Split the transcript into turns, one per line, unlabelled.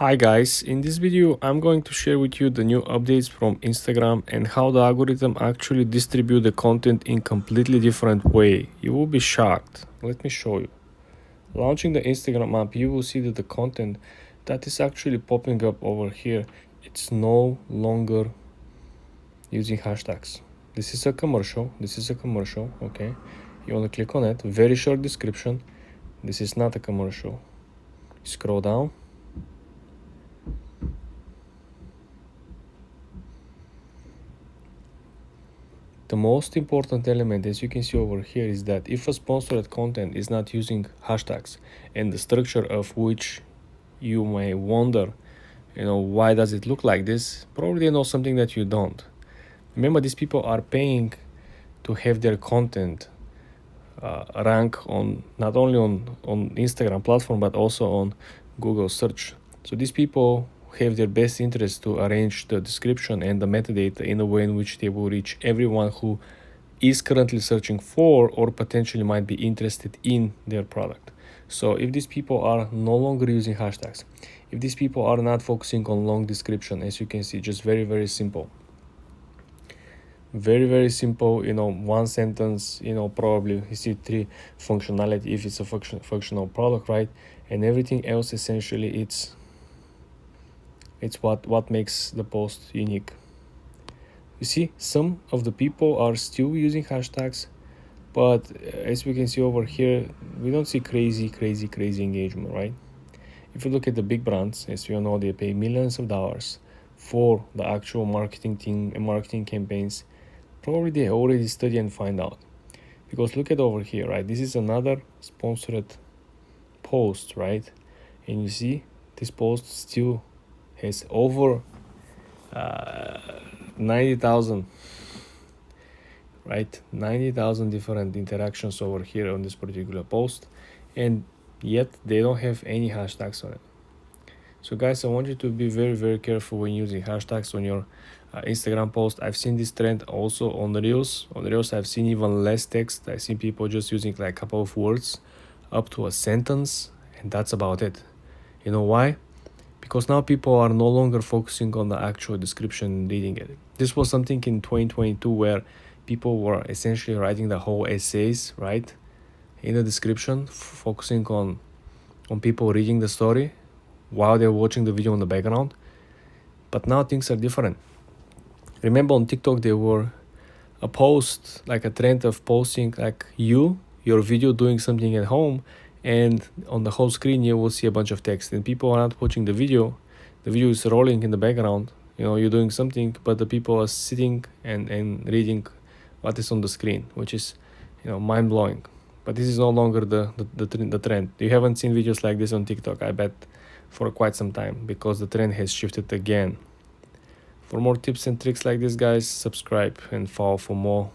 Hi guys, in this video I'm going to share with you the new updates from Instagram and how the algorithm actually distribute the content in completely different way. You will be shocked. Let me show you. Launching the Instagram app, you will see that the content that is actually popping up over here, it's no longer using hashtags. This is a commercial, okay? You want to click on it, very short description. This is not a commercial. Scroll down. The most important element, as you can see over here, is that if a sponsored content is not using hashtags and the structure of which you may wonder, why does it look like this? Probably they know something that you don't. Remember, these people are paying to have their content rank on not only on Instagram platform but also on Google search. So these people have their best interest to arrange the description and the metadata in a way in which they will reach everyone who is currently searching for or potentially might be interested in their product. So if these people are no longer using hashtags, if these people are not focusing on long description, as you can see, just very, very simple, one sentence, probably you see three functionality if it's a functional product, right? And everything else essentially it's what makes the post unique. You see, some of the people are still using hashtags, but as we can see over here, we don't see crazy engagement, right? If you look at the big brands, as you know, they pay millions of dollars for the actual marketing team and marketing campaigns. Probably they already study and find out. Because look at over here, right? This is another sponsored post, right? And you see this post still has over 90,000, right? 90,000 different interactions over here on this particular post, and yet they don't have any hashtags on it. So guys, I want you to be very, very careful when using hashtags on your Instagram post. I've seen this trend also on Reels. On Reels, I've seen even less text. I've seen people just using like a couple of words up to a sentence, and that's about it. You know why? Because now people are no longer focusing on the actual description and reading it. This was something in 2022 where people were essentially writing the whole essays, right, in the description, focusing on people reading the story while they're watching the video in the background. But now things are different. Remember on TikTok there were a post, like a trend of posting like your video doing something at home, and on the whole screen you will see a bunch of text and people are not watching the video is rolling in the background, you're doing something, but the people are sitting and reading what is on the screen, which is mind-blowing. But this is no longer the trend. You haven't seen videos like this on TikTok, I bet, for quite some time, because the trend has shifted again. For more tips and tricks like this, guys, subscribe and follow for more